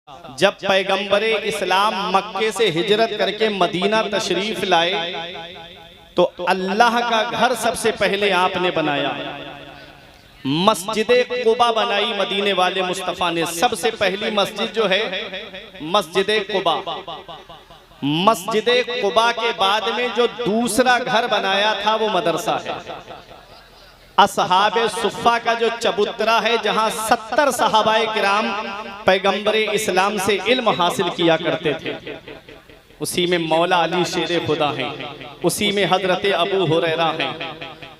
जब पैगंबरे इस्लाम मक्के से हिजरत करके मदीना तशरीफ लाए तो अल्लाह का घर सबसे पहले आपने बनाया। मस्जिदे कुबा बनाई मदीने वाले मुस्तफ़ा ने। सबसे पहली मस्जिद जो है मस्जिदे कुबा। मस्जिदे कुबा के बाद में जो दूसरा घर बनाया था वो मदरसा है। असहाबे सुफ़ा का जो चबूतरा है जहां 70 सहाबाए किराम पैगंबरे इस्लाम से इल्म हासिल किया करते थे, उसी में मौला अली शेर खुदा हैं, उसी में हजरत अबू हुरैरा हैं,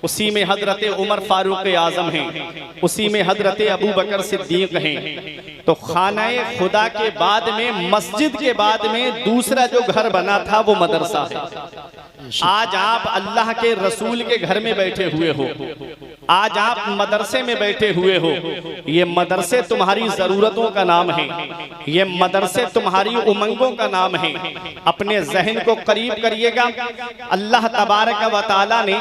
उसी में हजरत उमर फारूक आजम हैं, उसी में हजरत अबू बकर सिद्दीक हैं। तो खानाए खुदा के बाद में, मस्जिद के बाद में दूसरा जो घर बना था वो मदरसा है। आज आप अल्लाह के रसूल के घर में बैठे हुए हो, आज आप मदरसे में बैठे हुए हो। ये मदरसे तुम्हारी जरूरतों का नाम है, ये मदरसे तुम्हारी उमंगों का नाम है। अपने जहन को करीब करिएगा। अल्लाह तबारक व तआला ने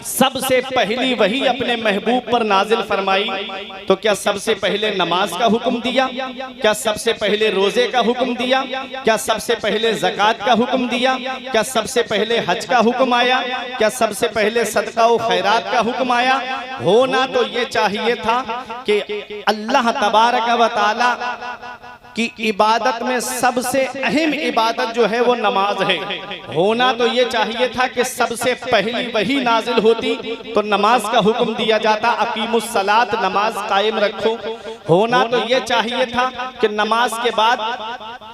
सबसे पहली वही अपने महबूब पर नाजिल फरमाई तो क्या सबसे पहले नमाज का हुक्म दिया? क्या सबसे पहले रोजे का हुक्म दिया? क्या सबसे पहले ज़कात का हुक्म दिया? क्या सबसे पहले हज का हुक्म आया? क्या सबसे पहले सदका व खैरात का हुक्म आया? होना तो ये चाहिए था कि अल्लाह तबारक व तआला की इबादत में सबसे अहम इबादत जो है वो नमाज है। होना तो ये चाहिए था कि सबसे पहली वही नाजिल होती तो नमाज का हुक्म दिया जाता, अकीमुस सलात, नमाज कायम रखो। होना तो ये चाहिए था कि नमाज के बाद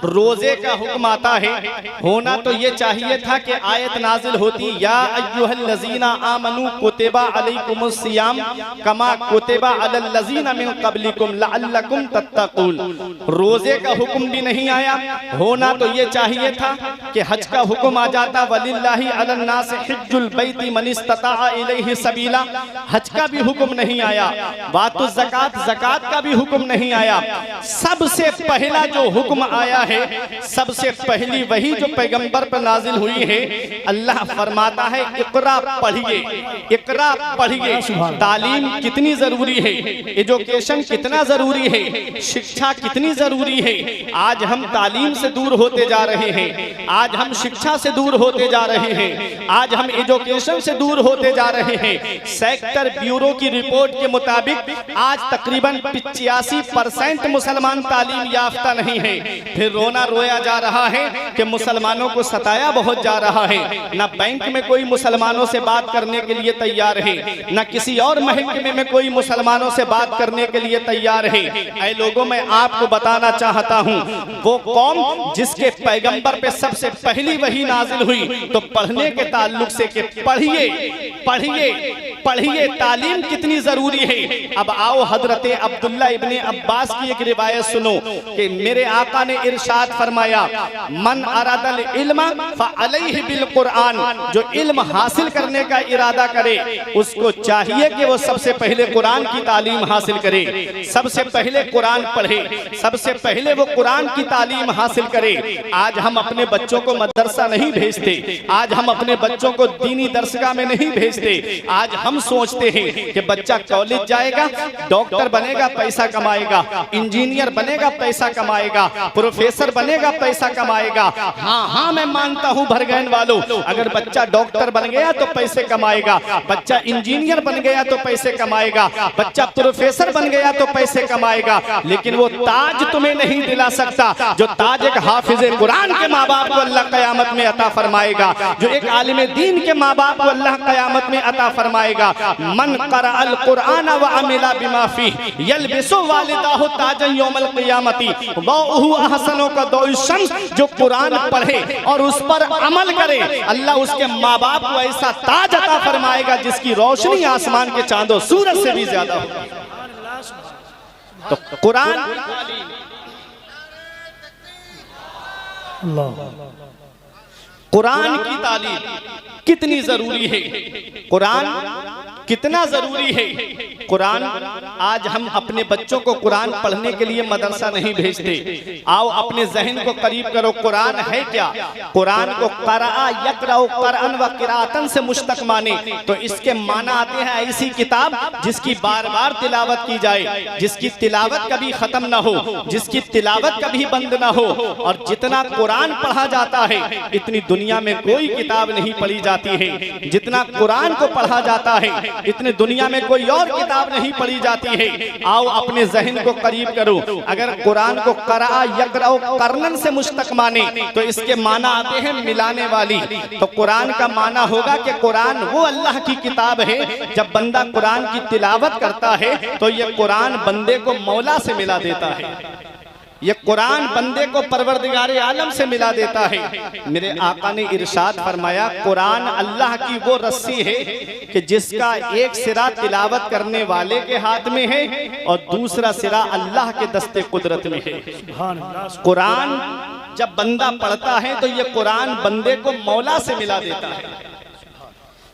रोजे का हुक्म आता है। होना तो ये चाहिए था कि आयत नाजिल होती, या अय्युहल्लज़ीना आमनू कुतिबा अलैकुमुस सियाम कमा कुतिबा अलल लज़ीना मिन क़ब्लिकुम लअल्लकुम तत्तक़ून। रोजे का हुक्म भी नहीं आया। होना तो ये चाहिए था कि हज का हुक्म आ जाता, वलिल्लाहि अलन्नास हिज्जुल बैति मन इस्तताअ इलैहि सबीला। हज का भी हुक्म नहीं आया। वातुज़ ज़कात, ज़कात का भी हुक्म नहीं आया। सबसे पहला जो हुक्म आया है, सबसे पहली वही जो पैगंबर पर नाजिल हुई है। अल्लाह फरमाता है इक़रा पढ़िए, इक़रा पढ़िए। तालीम कितनी जरूरी है, एजुकेशन कितना जरूरी है, शिक्षा कितनी जरूरी है। आज हम तालीम से दूर होते जा रहे हैं, आज हम शिक्षा से दूर होते जा रहे हैं, आज हम एजुकेशन से दूर होते जा रहे हैं। सेक्टर ब्यूरो की रिपोर्ट के मुताबिक आज तकरीबन 85% मुसलमान तालीम याफ्ता नहीं है। फिर रोना रोया जा रहा है कि मुसलमानों को सताया बहुत जा रहा है। न बैंक में कोई मुसलमानों से बात करने के लिए तैयार है, न किसी और महकमे में कोई मुसलमानों से बात करने के लिए तैयार है। ऐ लोगों, मैं आपको बताना चाहता हूँ, वो कौम जिसके पैगंबर पे सबसे पहली वही नाजिल हुई तो पढ़ने के ताल्लुक से कि पढ़िए पढ़िए पढ़िए, तालीम कितनी जरूरी है। अब आओ हजरत अब्दुल्ला इब्ने अब्बास की एक रिवायत सुनो कि मेरे आका ने इरशाद फरमाया, मन अरादल इल्म फअलैहि बिल कुरान। जो इल्म हासिल करने का इरादा करे उसको चाहिए कि वो सबसे पहले कुरान की तालीम हासिल करे, सबसे पहले कुरान पढ़े, सबसे पहले वो कुरान की तालीम हासिल करे। आज हम अपने बच्चों को मदरसा नहीं भेजते, आज हम अपने बच्चों को दीनी दरसगाह में नहीं भेजते। आज हम सोचते हैं कि बच्चा कॉलेज जाएगा, डॉक्टर बनेगा, पैसा कमाएगा, इंजीनियर बनेगा, पैसा कमाएगा, प्रोफेसर बनेगा, पैसा कमाएगा। हाँ हाँ, मैं मानता हूँ भरगैन वालों, अगर बच्चा डॉक्टर बन गया तो पैसे कमाएगा, बच्चा इंजीनियर बन गया तो पैसे कमाएगा, बच्चा प्रोफेसर बन गया तो पैसे कमाएगा, लेकिन वो ताज तुम्हें नहीं दिला सकता जो ताज एक हाफिज़े कुरान के माँ बाप को अल्लाह क़यामत में अता फरमाएगा, जो एक आलिम दीन के माँ बाप को अल्लाह क़यामत में अता फरमाएगा। मन क़रअल कुरान व अमिला बिमा फ़ीह यल्बिसु वालिदाहु ताजन यौमल क़ियामती दौउहु अहसनु का दौउ शम्स। जो कुरान पढ़े और उस पर अमल करे, अल्लाह उसके माँ बाप को ऐसा ताज अता फरमाएगा जिसकी रोशनी आसमान के चांदों सूरज से भी ज्यादा होगी। तो कुरान कुरान की तालीम कितनी जरूरी है, कुरान कितना जरूरी है। कुरान, आज हम अपने बच्चों को कुरान पढ़ने के लिए मदरसा नहीं भेजते। आओ अपने जहन को करीब करो, कुरान है क्या? कुरान को क़रा यक़रा क़रअन व क़िराअतन से मुश्तक़ माने तो इसके माना आते हैं ऐसी किताब जिसकी बार बार तिलावत की जाए, जिसकी तिलावत कभी खत्म ना हो, जिसकी तिलावत कभी बंद ना हो। और जितना कुरान पढ़ा जाता है इतनी दुनिया में कोई किताब नहीं पढ़ी जाती है। जितना कुरान को पढ़ा जाता है इतनी दुनिया में कोई और किताब नहीं पढ़ी जाती है। आओ अपने जहन को करीब करो, अगर कुरान को क़रा यक़रा क़रअन से मुश्तक़ माने तो इसके माना आते हैं मिलाने वाली। तो कुरान का माना होगा कि कुरान वो अल्लाह की किताब है। जब बंदा कुरान की तिलावत करता है तो ये कुरान बंदे को मौला से मिला देता है, ये कुरान बंदे को परवरदिगारे आलम से मिला देता है। मेरे आका ने इरशाद फरमाया, कुरान अल्लाह की वो रस्सी है कि जिसका एक सिरा तिलावत करने वाले के हाथ में है और दूसरा सिरा अल्लाह के दस्ते कुदरत में है। कुरान जब बंदा पढ़ता है तो ये कुरान बंदे को मौला से मिला देता है।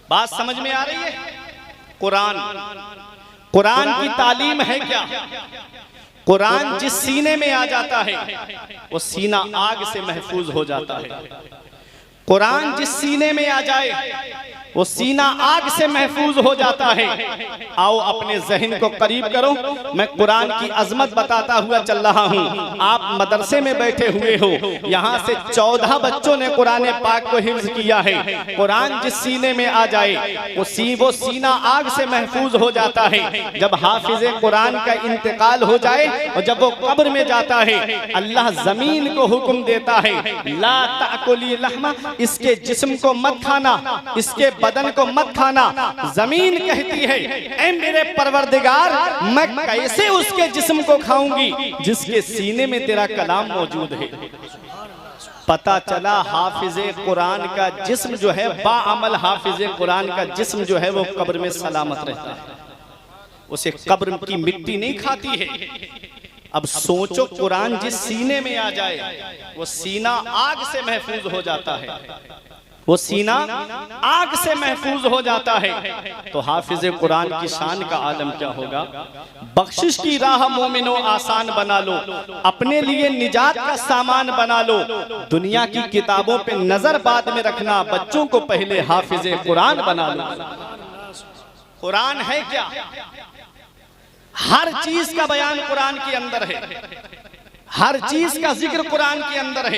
बात समझ में आ रही है? कुरान की तालीम है क्या? कुरान जिस सीने में आ जाता है वो सीना आग से महफूज हो जाता है। कुरान जिस सीने में आ जाए वो सीना आग से महफूज हो जाता है। आओ अपने जहन को करीब करो, मैं कुरान की अजमत बताता हुआ चल रहा हूँ। आप मदरसे में बैठे हुए हो, यहाँ से 14 बच्चों ने कुरान पाक को हिफ्ज किया है। कुरान जिस सीने में आ जाए वो सीना आग से महफूज हो जाता है। जब हाफिज कुरान का इंतकाल हो जाए और जब वो कब्र में जाता है, अल्लाह जमीन को हुक्म देता है, ला ताकुली लहमा, इसके जिस्म को मत खाना, इसके बदन को मत खाना। जमीन कहती है, ऐ मेरे परवरदिगार, मैं कैसे उसके जिस्म को खाऊंगी जिसके सीने में तेरा कलाम मौजूद है। पता चला हाफिजे कुरान का जिस्म जो है, बाअमल हाफिजे कुरान का जिस्म जो है वो कब्र में सलामत रहता है, उसे कब्र की मिट्टी नहीं खाती है। अब सोचो, कुरान जिस सीने में आ जाए वो सीना आग से महफूज हो जाता है, वो सीना आग से महफूज हो जाता है। तो हाफिज कुरान की शान का आलम क्या होगा? बख्शिश की राह मोमिनो आसान बना लो, अपने लिए निजात का सामान बना लो। दुनिया की किताबों पे नजर बाद में रखना, बच्चों को पहले हाफिज कुरान बना लो। कुरान है क्या? हर चीज का बयान कुरान के अंदर है, हर चीज का जिक्र कुरान के अंदर है।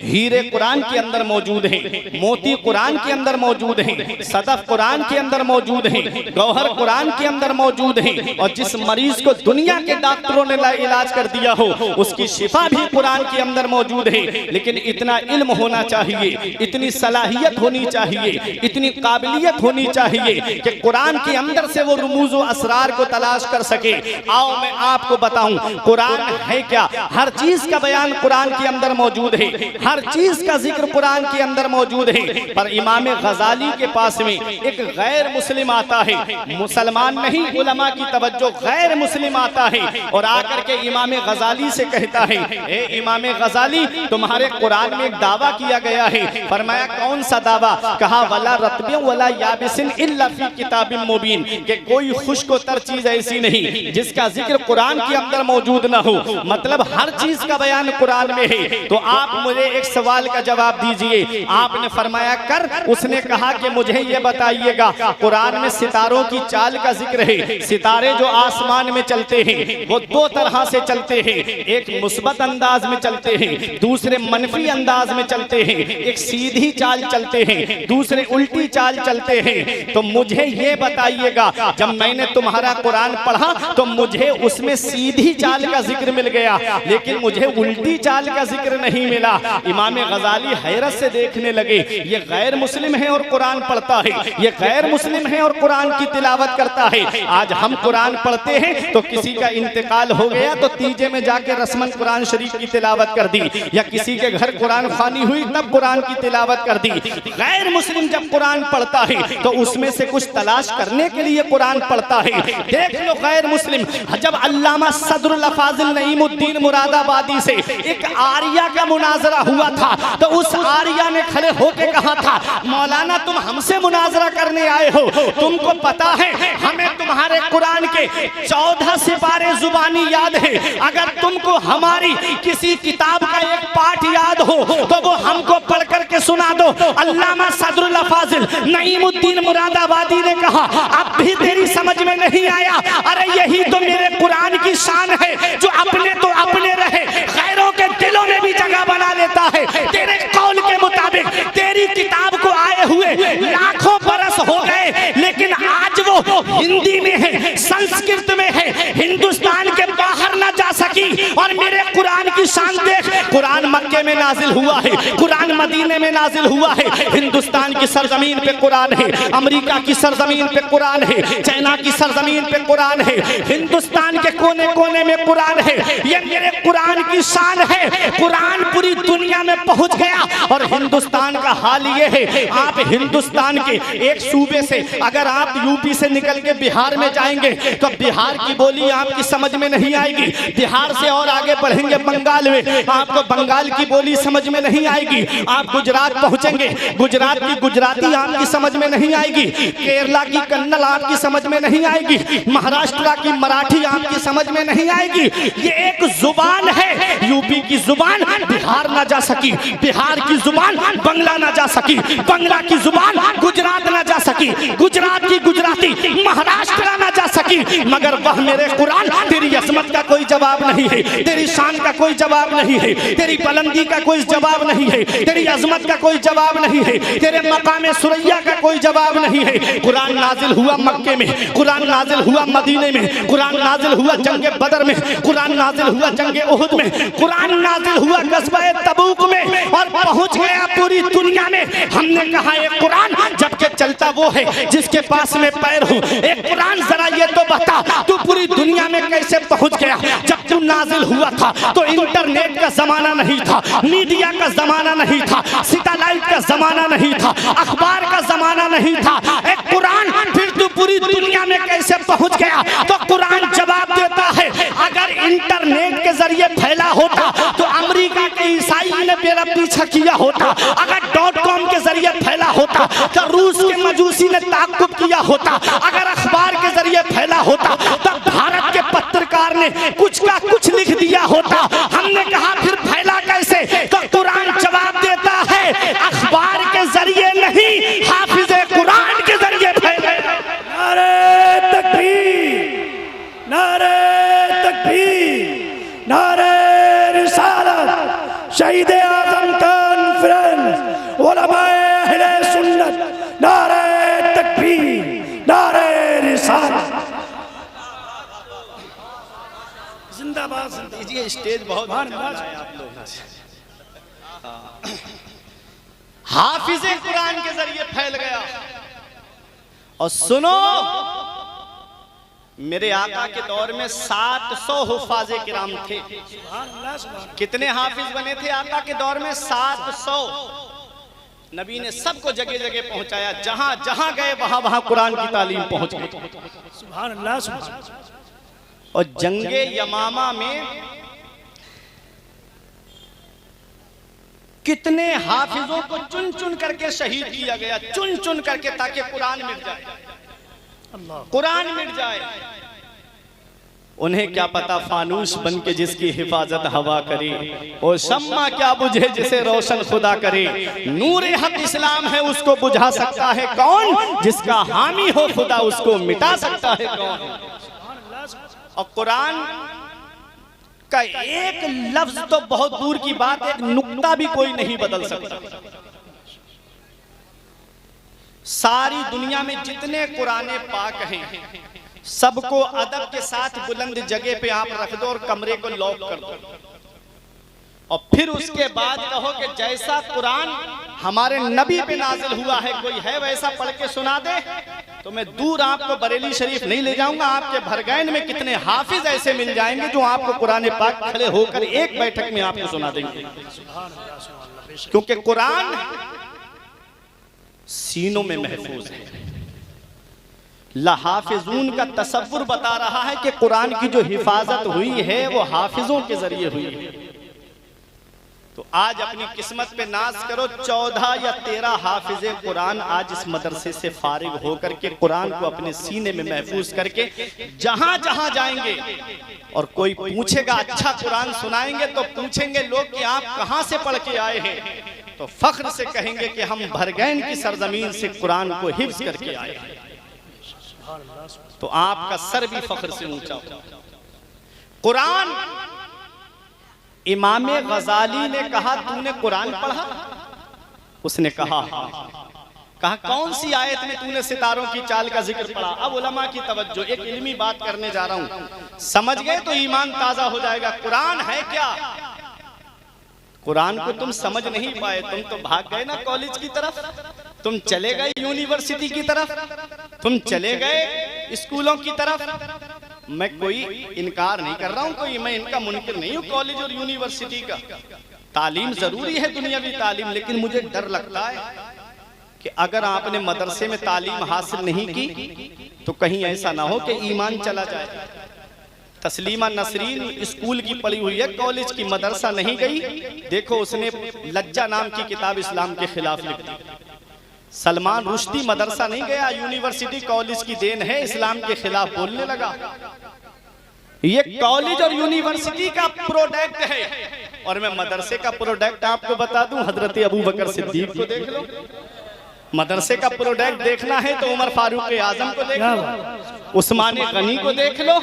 हीरे कुरान के अंदर मौजूद हैं, मोती कुरान के अंदर मौजूद हैं, सदफ कुरान के अंदर मौजूद हैं, गौहर कुरान के अंदर मौजूद हैं। और जिस मरीज को दुनिया के डॉक्टरों ने इलाज कर दिया हो उसकी शिफा भी कुरान के अंदर मौजूद है। लेकिन इतना इल्म होना चाहिए, इतनी सलाहियत होनी चाहिए, इतनी काबिलियत होनी चाहिए कि कुरान के अंदर से वो रुमूज व असरार को तलाश कर सके। आओ मैं आपको बताऊं कुरान है क्या। हर चीज का बयान कुरान के अंदर मौजूद है, हर चीज का जिक्र कुरान के अंदर मौजूद है। पर इमाम गजाली के पास में एक गैर मुस्लिम आता है, मुसलमान नहीं, उलमा की तवज्जो, गैर मुस्लिम आता है और आकर के इमाम गजाली से कहता है, ए इमाम गजाली, तुम्हारे कुरान में एक दावा किया गया है। फरमाया कौन सा दावा? कहा वला रत्बिन वला याबिसिन इल्ला फी किताबिन मुबीन, कि कोई खुश्क-ओ-तर चीज ऐसी नहीं जिसका जिक्र कुरान के अंदर मौजूद ना हो। मतलब हर चीज का बयान कुरान में है। तो आप मुझे एक सवाल का जवाब दीजिए। आपने फरमाया कर, उसने कहा कि मुझे ये बताइएगा कुरान में सितारों की चाल का जिक्र है। सितारे जो आसमान में चलते हैं वो दो तरह से चलते हैं, एक मुस्बत अंदाज में चलते हैं, दूसरे मनफी अंदाज में चलते हैं। एक सीधी चाल चलते हैं, दूसरे उल्टी चाल चलते हैं। तो मुझे ये बताइएगा, जब मैंने तुम्हारा कुरान पढ़ा तो मुझे उसमें सीधी चाल का जिक्र मिल गया, लेकिन मुझे उल्टी चाल का जिक्र नहीं मिला। इमाम गजाली हैरत से देखने लगे, ये गैर मुस्लिम है और कुरान पढ़ता है, ये गैर मुस्लिम है और कुरान की तिलावत करता है। आज हम कुरान पढ़ते हैं तो किसी का इंतकाल हो गया तो तीजे में जाके रस्मन कुरान शरीफ की तिलावत कर दी, या किसी के घर कुरान खानी हुई तब कुरान की तिलावत कर दी। गैर मुस्लिम जब कुरान पढ़ता है तो उसमें से कुछ तलाश करने के लिए कुरान पढ़ता है। देख लो गैर मुस्लिम, जब अल्लामा सदरुल फाजिल नईमुद्दीन मुराद मुरादाबादी से एक आर्या का मुनाजरा हुआ था, तो उस आर्या ने खड़े होके कहा था, मौलाना तुम हमसे मुनाजरा करने आए हो, तुमको पता है हमें तुम्हारे कुरान के 14 सिपारे जुबानी याद है, अगर तुमको हमारी किसी किताब का एक पाठ याद हो तो वो हमको पढ़ करके सुना दो। अल्लामा सदरुल फाजिल नईमुद्दीन मुरादाबादी ने कहा, अब भी तेरी समझ में नहीं आया? अरे यही तो मेरे कुरान की शान है, जो अपने तो अपने रहे, गैरों के दिलों में भी जगह बना लेता है। तेरे कौल के मुताबिक तेरी किताब को आए हुए लाखों बरस हो गए, लेकिन आज वो हिंदी में है, संस्कृत में है, हिंदुस्तान के बाहर ना जा सकी। और मेरे कुरान की शान देख, कुरान मक्के में नाजिल हुआ है, कुरान मदीने में नाजिल हुआ है, हिंदुस्तान की सरजमीन पे कुरान है, अमेरिका की सरजमीन पे कुरान है, चाइना की सरजमीन पे कुरान है, हिंदुस्तान के कोने कोने में कुरान है। ये मेरे कुरान की शान है। कुरान पूरी दुनिया में पहुंच गया। और हिंदुस्तान का हाल ये है, आप हिंदुस्तान के एक सूबे से अगर आप यूपी से निकल के बिहार में जाएंगे तो बिहार की बोली आपकी समझ में नहीं आएगी। बिहार से और आगे बढ़ेंगे बंगाल में, आपको बंगाल की बोली समझ में नहीं आएगी। आप गुजरात पहुंचेंगे, गुजरात की गुजराती आपकी समझ में नहीं आएगी। केरला की कन्नड़ आपकी समझ में नहीं आएगी। महाराष्ट्र की मराठी आपकी समझ में नहीं आएगी। ये एक जुबान है। यूपी की जुबान बिहार ना जा सकी, बिहार की जुबान बंगला ना जा सकी, बंगला की जुबान गुजरात ना जा सकी, गुजरात की गुजराती महाराष्ट्र ना जा सकी। मगर वह मेरे कुरान, तेरी अजमत का कोई जवाब नहीं है, तेरी शान का कोई जवाब नहीं है, तेरी बुलंदी का कोई जवाब नहीं है, तेरी अजमत का कोई जवाब नहीं है, तेरे मकाम सुरैया का कोई जवाब नहीं है। कुरान नाजिल हुआ मक्के में, कुरान नाजिल हुआ मदीने में, कुरान नाजिल हुआ जंगे बदर में, कुरान नाजिल हुआ जंगे उहुद में, कुरान नाजिल हुआ गज़वा तबूक में, और पहुंच गया पूरी दुनिया में। हमने कहा एक कुरान जबकि चलता वो है जिसके पास में पैर हो। एक कुरान जरा ये तो बता, तू पूरी दुनिया में कैसे पहुंच गया? जब तू नाजिल हुआ था तो इंटरनेट का जमाना नहीं था, मीडिया का जमाना नहीं था, सैटेलाइट का जमाना नहीं था, अखबार का जमाना नहीं था। एक कुरान फिर तू पूरी दुनिया में कैसे पहुंच गया? तो कुरान जवाब देता है, अगर इंटरनेट के जरिए फैला होता तो अमेरिका के ईसाई ने मेरा पीछा किया होता, अगर .com के जरिए फैला होता तो रूस के मजूसी ने ताक़ुब किया होता, अगर अखबार के जरिए फैला होता तो भारत के पत्रकार ने कुछ का कुछ लिख दिया होता। हमने कहा फिर फैला कैसे? तो कुरान जवाब देता है, अखबार के जरिए नहीं, हाफिज़े कुरान के जरिए फैला। नारे तकबीर, नारे तकबीर, नारे रिसालत, शहीद आज़म कॉन्फ्रेंस, उलमाए अहले सुन्नत, नारे तकबीर, नारे रिसालत, जिंदाबाद। ये स्टेज बहुत आप लोग हाफिज़े कुरान के जरिए फैल गया। और सुनो, मेरे आका के दौर में 700 हुफ़ाज़े किराम थे। कितने हाफिज बने थे आका के दौर में? 700। नबी ने सबको जगह जगह पहुंचाया, जहां जहां गए वहां वहां कुरान की तालीम पहुंच गई। सुभान अल्लाह, सुभान अल्लाह। और जंगे यमामा में कितने हाफिजों को चुन चुन करके शहीद किया गया, चुन चुन करके, ताकि कुरान मिट जाए, कुरान मिट जाए। उन्हें क्या पता फानूस बन के जिसकी हिफाजत हवा करे, और शम्मा क्या बुझे जिसे रोशन खुदा करे। नूर हक इस्लाम है, उसको बुझा सकता है कौन? जिसका हामी हो खुदा उसको मिटा सकता है कौन? और कुरान का एक लफ्ज तो बहुत दूर की बात, एक नुक्ता भी कोई नहीं बदल सकता। सारी दुनिया में जितने कुराने पाक हैं, सबको अदब के साथ बुलंद जगह पे आप रख दो और कमरे को लॉक कर दो, और फिर उसके बाद कहो कि जैसा कुरान हमारे नबी पे नाजिल हुआ है, कोई है वैसा पढ़ के सुना दे, तो मैं दूर आपको बरेली शरीफ नहीं ले जाऊंगा। आपके भरगैन में कितने हाफिज ऐसे मिल जाएंगे जो आपको कुरान पाक खड़े होकर एक बैठक में आपको सुना देंगे। क्योंकि कुरान सीनों में महफूज है। लहाफिजून का तसव्वुर बता रहा है कि कुरान की जो हिफाजत हुई है वो हाफिजों के जरिए हुई है। तो आज अपनी किस्मत पे नाज करो, 14 या 13 हाफिजे कुरान आज इस मदरसे से फारिग होकर के कुरान को अपने सीने में महफूज करके जहां जहां जाएंगे और कोई पूछेगा अच्छा कुरान सुनाएंगे तो पूछेंगे लोग कि आप कहां से पढ़ के आए हैं, तो फख्र से कहेंगे कि हम भरगैन की सरजमीन से कुरान को हिफ्ज करके आए हैं। तो आपका सर भी फख्र से ऊंचा हो। कुरान, इमाम गजाली ने कहा तूने कुरान पढ़ा? उसने कहा कहा कौन सी आयत में तूने सितारों की चाल का जिक्र पढ़ा? अब उलमा की तवज्जो, एक इल्मी बात करने जा रहा हूं, समझ गए तो ईमान ताजा हो जाएगा। कुरान है क्या? कुरान को तुम समझ नहीं पाए, तुम तो भाग गए ना कॉलेज की तरफ, तुम चले गए यूनिवर्सिटी की तरफ, तुम चले गए स्कूलों की तरफ। मैं कोई इनकार नहीं कर रहा हूं, कोई मैं इनका मुनकिर नहीं हूं कॉलेज और यूनिवर्सिटी का, तालीम जरूरी है दुनियावी तालीम, लेकिन मुझे डर लगता है कि अगर आपने मदरसे में तालीम हासिल नहीं की तो कहीं ऐसा ना हो कि ईमान चला जाए। तस्लीमा नसरीन स्कूल की पढ़ी हुई है, कॉलेज की, मदरसा नहीं गई, देखो उसने लज्जा नाम की किताब इस्लाम के खिलाफ लिख दी। सलमान रुश्दी मदरसा नहीं गया, यूनिवर्सिटी कॉलेज की देन है, इस्लाम के खिलाफ बोलने लगा। ये कॉलेज और यूनिवर्सिटी का प्रोडक्ट है। और मैं मदरसे का प्रोडक्ट आपको बता दूं, हजरत अबू बकर सिद्दीक को देख लो। मदरसे का प्रोडक्ट देखना है तो उमर फारूक आजम को देख लो, उस्मान गनी को देख लो,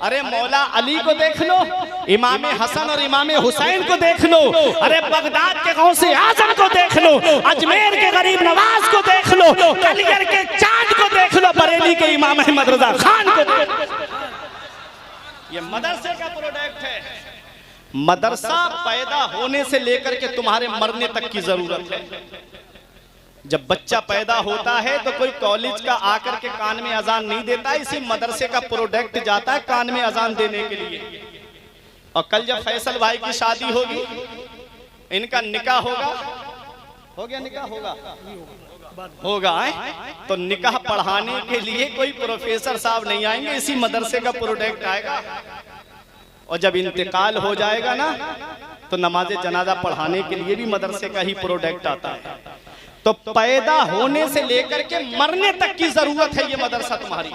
अरे मौला अली को देख लो, इमाम हसन और इमाम हुसैन को देख लो, अरे बगदाद के गौसे आजम को देख लो, अजमेर के गरीब नवाज को देख लो, कलियर के चांद को देख लो, बरेली के इमाम अहमद रजा खान को देख लो। ये मदरसे का प्रोडक्ट है। मदरसा पैदा होने से लेकर के तुम्हारे मरने तक की जरूरत है। जब बच्चा पैदा होता है तो कोई कॉलेज का आकर के कान में अजान नहीं देता, इसी मदरसे का प्रोडक्ट जाता है कान में अजान देने के लिए। और कल जब फैसल भाई की शादी होगी, इनका निकाह होगा, हो गया निकाह होगा तो निकाह पढ़ाने के लिए कोई प्रोफेसर साहब नहीं आएंगे, इसी मदरसे का प्रोडक्ट आएगा। और जब इंतकाल हो जाएगा ना तो नमाज जनाजा पढ़ाने के लिए भी मदरसे का ही प्रोडक्ट आता है। तो पैदा होने से लेकर के मरने तक की जरूरत है ये मदरसा तुम्हारी,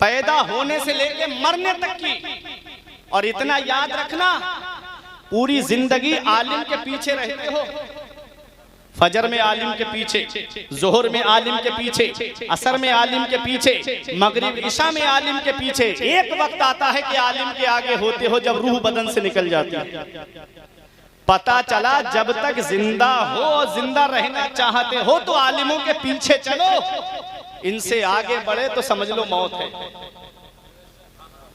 पैदा होने से लेकर मरने तक की। और इतना याद रखना, पूरी जिंदगी आलिम के पीछे रहते हो, फजर में आलिम के पीछे, जोहर में आलिम के पीछे, असर में आलिम के पीछे, मगरिब इशा में आलिम के पीछे। एक वक्त आता है कि आलिम के आगे होते हो जब रूह बदन से निकल जाती है। पता चला जब तक जिंदा हो और जिंदा रहना चाहते हो तो आलिमों के पीछे चलो, इनसे आगे बढ़े तो समझ लो मौत है।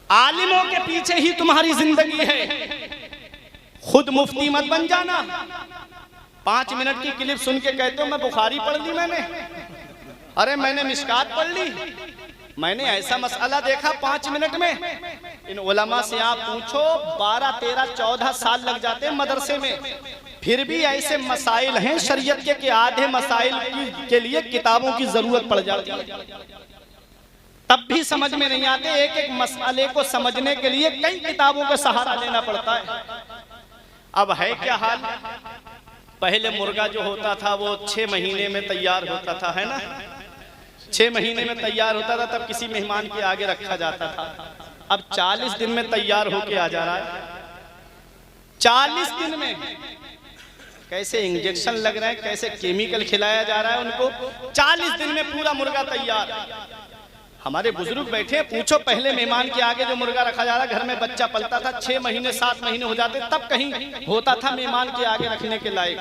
आलिमों के पीछे ही तुम्हारी जिंदगी है। खुद मुफ्ती मत बन जाना। 5 मिनट की क्लिप सुन के कहते हो मैं बुखारी पढ़ ली, अरे मैंने मिशकात पढ़ ली, मैंने ऐसा मसला देखा 5 मिनट में। इन उलमा से आप पूछो 12, 13, 14 साल लग जाते हैं मदरसे में, फिर भी ऐसे मसाइल हैं शरीयत के कि आधे मसाइल के लिए किताबों की जरूरत पड़ जाती है, तब भी समझ में नहीं आते। एक एक मसले को समझने के लिए कई किताबों का सहारा लेना पड़ता है। अब है क्या हाल? पहले मुर्गा जो होता था वो 6 महीने में तैयार होता था, है ना, 6 महीने में तैयार होता था, तब किसी मेहमान के आगे रखा जाता था। अब 40 दिन में तैयार होके आ जा रहा है। 40 दिन में कैसे इंजेक्शन लग रहे हैं, कैसे केमिकल खिलाया जा रहा है उनको, 40 दिन में पूरा मुर्गा तैयार। हमारे बुजुर्ग बैठे, पूछो पहले मेहमान के आगे जो मुर्गा रखा जा रहा, घर में बच्चा पलता था, 6 महीने 7 महीने हो जाते तब कहीं होता था मेहमान के आगे रखने के लायक।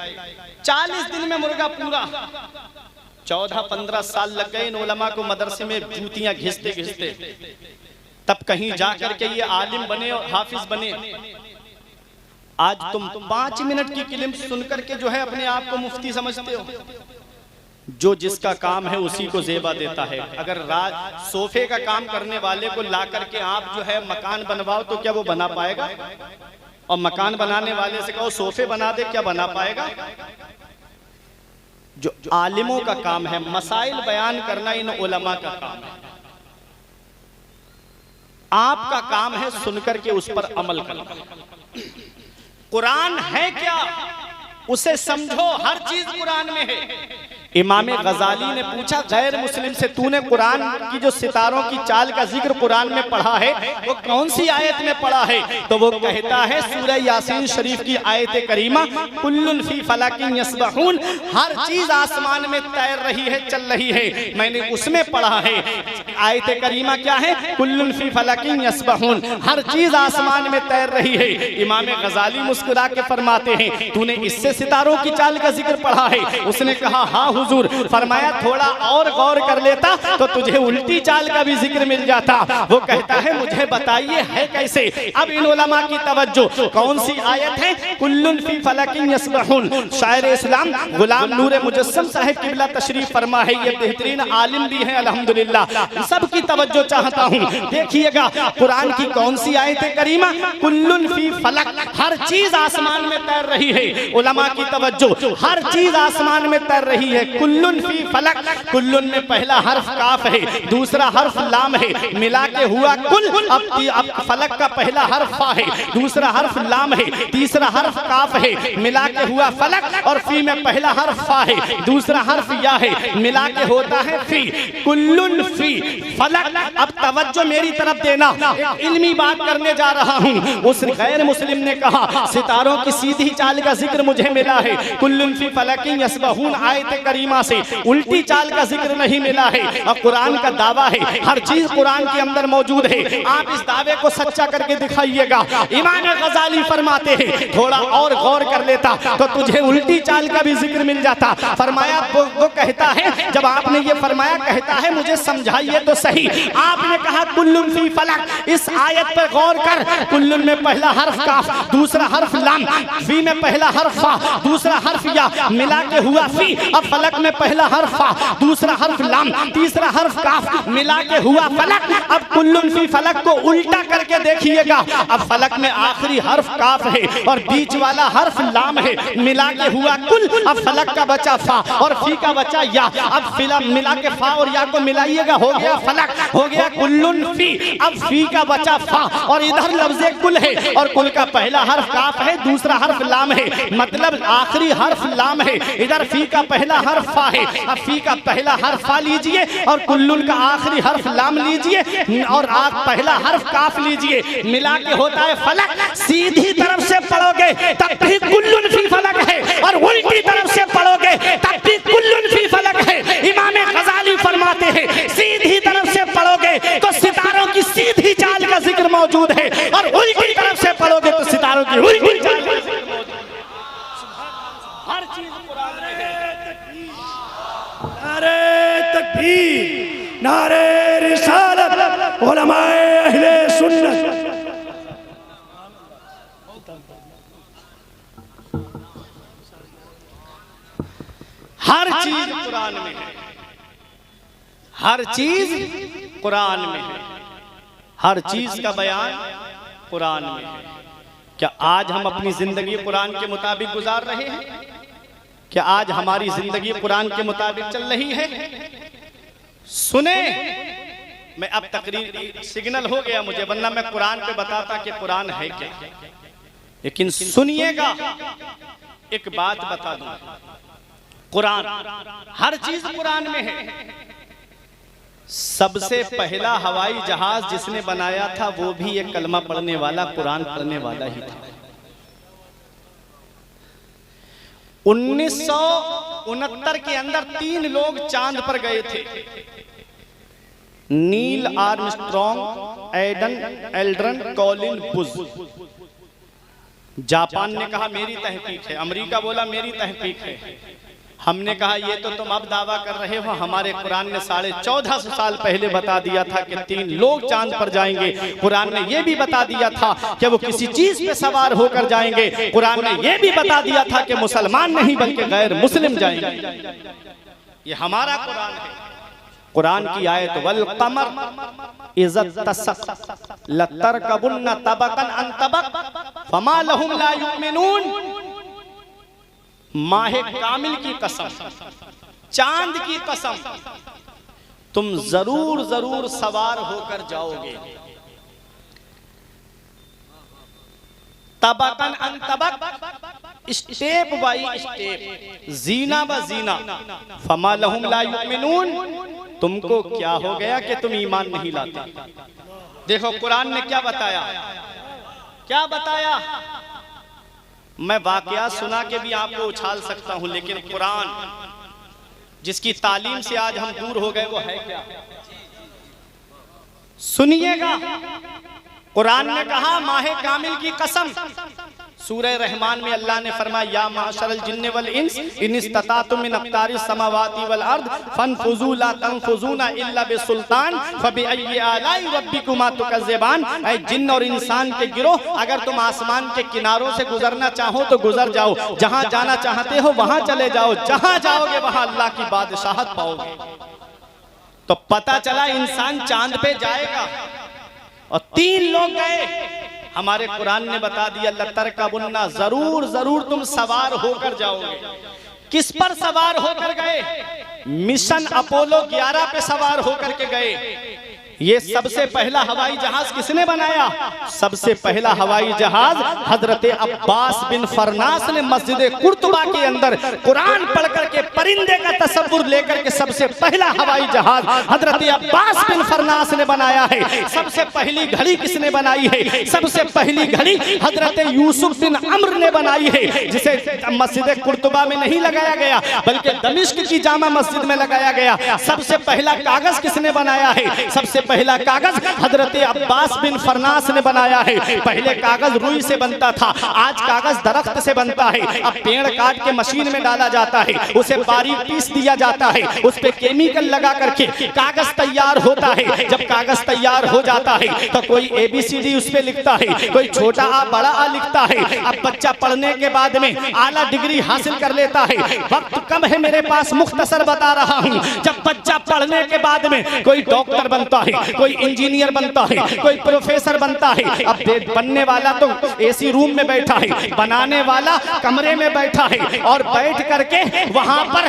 40 दिन में मुर्गा पूरा। 14-15 साल लग गए इन उलमा को मदरसे में जूतियां घिसते घिसते, तब कहीं जाकर के ये आलिम बने और हाफिज बने। आज तुम 5 मिनट की क्लिप सुनकर के जो है अपने आप को मुफ्ती समझते हो। जो जिसका काम है उसी को जेबा देता है। अगर सोफे का काम करने वाले को ला करके आप जो है मकान बनवाओ तो क्या वो बना पाएगा? और मकान बनाने वाले से कहो सोफे बना दे, क्या बना पाएगा? जो आलिमों का काम है, मसाइल बयान करना इन उलमा का काम है। आपका काम है सुनकर के उस पर अमल करना। कुरान है क्या, उसे समझो। हर चीज कुरान में है। इमाम गजाली ने पूछा गैर मुस्लिम से, तूने कुरान की जो सितारों की चाल का जिक्र कुरान में पढ़ा है वो कौन सी आयत में पढ़ा है? तो वो कहता है सूरह यासीन शरीफ की आयत करीमा, कुल्लुन फी फलकिन यस्बहून, हर चीज आसमान में तैर रही है, चल रही है, मैंने उसमें पढ़ा है। आयत करीमा क्या है? कुल्लुन फी फलकिन यस्बहून, हर चीज आसमान में तैर रही है। इमाम गजाली मुस्कुरा के फरमाते हैं तूने इससे सितारों की चाल का जिक्र पढ़ा है? उसने कहा हाँ हुजूर। फरमाया थोड़ा और गौर कर लेता तो तुझे उल्टी चाल का भी जिक्र मिल जाता। वो कहता है मुझे बताइए है कैसे? अब इन उलमा की तवज्जो, कौन सी आयत है? कुल्लुन फी फलकिन यस्बहून। शायर इस्लाम गुलाम नूर मुजस्सम साहिब किबला तशरीफ फरमा है, ये बेहतरीन आलिम भी हैं अल्हम्दुलिल्लाह। सबकी तवज्जो चाहता हूँ, देखिएगा कुरान की कौन सी आयत करीमा? कुल्लुन फी फलक, हर चीज आसमान में तैर रही है। उलमा की तवज्जो, हर चीज आसमान में तैर रही है। कुल्लुन फी फलक, कुल्लुन में पहला हर्फ काफ है, दूसरा हर्फ लाम है, मिला के हुआ कुल। अब फलक का पहला हर्फ फा है, दूसरा हर्फ लाम है, तीसरा हर्फ काफ है, मिला के हुआ फलक। और फी में पहला हर्फ फा है, दूसरा हर्फ या है, मिला के होता है फी। कुल्लुन फी फलक। अब तवज्जो मेरी तरफ देना, एक इल्मी बात करने जा रहा हूँ। उस गैर मुस्लिम ने कहा सितारों की सीधी चाल का जिक्र मुझे मिला है, कुल्लुन फी फलकिन यस्बहून आयत करीमा से उल्टी चाल का जिक्र नहीं मिला है। और कुरान का दावा है हर चीज कुरान के अंदर मौजूद है। आप इस दावे को सच्चा करके दिखाइएगा। इमाम गजाली फरमाते हैं थोड़ा और गौर कर लेता तो तुझे उल्टी चाल का भी जिक्र मिल जाता। फरमाया वो कहता है, जब आपने ये फरमाया, कहता है मुझे समझाइए तो सही। आपने कहा कुल्लुन फी फलक, इस आयत पर गौर कर। कुल्लुन में पहला हर्फ काफ, दूसरा हर्फ लाम, फी में पहला हर्फ फा, दूसरा हर्फ या, मिला के हुआ फी। अब फलक में पहला हर्फ फा, दूसरा हर्फ लाम, तीसरा हर्फ काफ, मिला के हुआ फलक। अब कुल्लुन फी फलक को उल्टा करके देखिएगा। अब फलक में आखिरी हर्फ काफ है और बीच वाला हर्फ लाम है, मिला के हुआ कुल। अब फलक का बचा फा और फी का बचा या। अब फिला मिला के फा और या को मिलाइएगा, हो गया फलक, हो गया कुल्लुन फी। अब फी का बचा फा और इधर लफ्ज़े कुल है और कुल का पहला हर्फ काफ है, दूसरा हर्फ लाम है, मतलब आखिरी हर्फ लाम है। इधर फी का पहला हर्फ फा है। अब फी का पहला हर्फ फा लीजिए और कुल्लुन का आखिरी हर्फ लाम लीजिए और आप पहला हर्फ काफ लीजिए, मिला के होता है फलक। सीधी तरफ से पढ़ोगे तब भी कुल्लुन फी फलक है और उल्टी तरफ से पढ़ोगे तब भी कुल्लुन फी फलक है। इमाम गजाली फरमाते हैं सीधी तरफ से पढ़ोगे तो सितारों की सीधी चाल का जिक्र मौजूद है और उल्टी तरफ से पढ़ोगे तो सितारों की उल्टी चाल का जिक्र मौजूद है। हर चीज कुरान में है। नारे तकबीर, नारे रिसालत, उलमाए अहले सुन्नत। हर चीज कुरान में है, हर चीज कुरान में है, हर चीज का बयान कुरान में है। क्या आज हम अपनी जिंदगी कुरान के मुताबिक गुजार रहे हैं? क्या आज हमारी जिंदगी कुरान के मुताबिक चल रही है? सुने, मैं अब तकरीर सिग्नल हो गया मुझे, वरना मैं कुरान पे बताता कि कुरान है क्या। लेकिन सुनिएगा, एक बात बता दूं, कुरान, हर चीज कुरान में है। सबसे पहला हवाई जहाज जिसने बनाया था वो भी एक कलमा पढ़ने वाला, कुरान पढ़ने वाला ही था। 1969 के अंदर 3 लोग चांद पर गए थे, Neil Armstrong, Edwin Aldrin, Colin Bush. Japan ने कहा मेरी तहकीक है, अमेरिका बोला मेरी तहकीक है। हमने कहा ये तो तुम अब दावा कर रहे हो, हमारे कुरान ने 1450 साल पहले बता दिया था कि 3 लोग चांद पर जाएंगे। कुरान ने ये भी बता दिया था कि वो किसी चीज पे सवार होकर जाएंगे। कुरान ने ये भी बता दिया था कि मुसलमान नहीं बल्कि गैर मुस्लिम जाएंगे। ये हमारा कुरान है। कुरान की आयत वल कमर इज़्ज़त तसक लतरकबुन्ना तबकन अन तबक फमा लहुम ला युमिनून। माहे कामिल की कसम, चांद की कसम, तुम जरूर जरूर सवार होकर जाओगे। तबकन अन तबक, स्टेप बाई स्टेप, जीना ब जीना, फमा लहुम ला युमिनून, तुमको क्या हो गया कि तुम ईमान नहीं लाते। देखो कुरान ने क्या बताया, क्या बताया। मैं वाकया सुना के भी आपको उछाल सकता हूं, लेकिन कुरान जिसकी तालीम से आज हम दूर हो गए वो है क्या, सुनिएगा। कुरान ने कहा माहे कामिल की कसम, सूरह रहमान में अल्लाह ने फरमाया या माशरल जिन्न वल इंस इन इस्ततातुम मिन अक़तारिस समावाति वल अर्द फनफुजू ला तनफुजूना इल्ला बिसुल्तान फबिअय्यि आलाई रब्बिकुमा तुकज़्ज़िबान। ऐ जिन्न और इंसान के गिरोह, अगर तुम आसमान के किनारों से गुजरना चाहो तो गुजर जाओ, जहां जाना चाहते हो वहां चले जाओ, जहां जाओगे वहां अल्लाह की बादशाहत पाओगे। तो पता चला इंसान चांद पे जाएगा और 3 लोग गए। हमारे कुरान ने बता दिया लतरकबुन्ना, जरूर जरूर तुम सवार होकर जाओगे। किस पर सवार होकर गए? मिशन अपोलो 11 पे सवार होकर के गए। ये सबसे पहला हवाई जहाज किसने बनाया? सबसे पहला हवाई जहाज हजरत अब्बास बिन फरनास ने मस्जिद कुर्तुबा के अंदर कुरान पढ़ करके परिंदे का तसव्वुर लेकर के सबसे पहला हवाई जहाज हजरत अब्बास बिन फरनास ने बनाया है। सबसे पहली घड़ी किसने बनाई है? सबसे पहली घड़ी हजरत यूसुफ बिन अम्र ने बनाई है, जिसे मस्जिद कुर्तुबा में नहीं लगाया गया बल्कि दमिश्क की जामा मस्जिद में लगाया गया। सबसे पहला कागज किसने बनाया है? सबसे पहला कागज हजरत अब्बास बिन फरनास ने बनाया है। पहले कागज रुई से बनता था, आज कागज दरख्त से बनता है। अब पेड़ काट के मशीन में डाला जाता है, उसे बारीक पीस दिया जाता है, उस पे केमिकल लगा करके कागज तैयार होता है। जब कागज तैयार हो जाता है तो कोई ABCD उस पे लिखता है, कोई छोटा आ बड़ा आ लिखता है। अब बच्चा पढ़ने के बाद में आला डिग्री हासिल कर लेता है। वक्त कम है मेरे पास, मुख्तसर बता रहा हूँ। जब बच्चा पढ़ने के बाद में कोई डॉक्टर बनता है, कोई इंजीनियर बनता है, कोई प्रोफेसर बनता है। अब बनने वाला तो AC रूम में बैठा है, बनाने वाला कमरे में बैठा है और बैठ करके वहां पर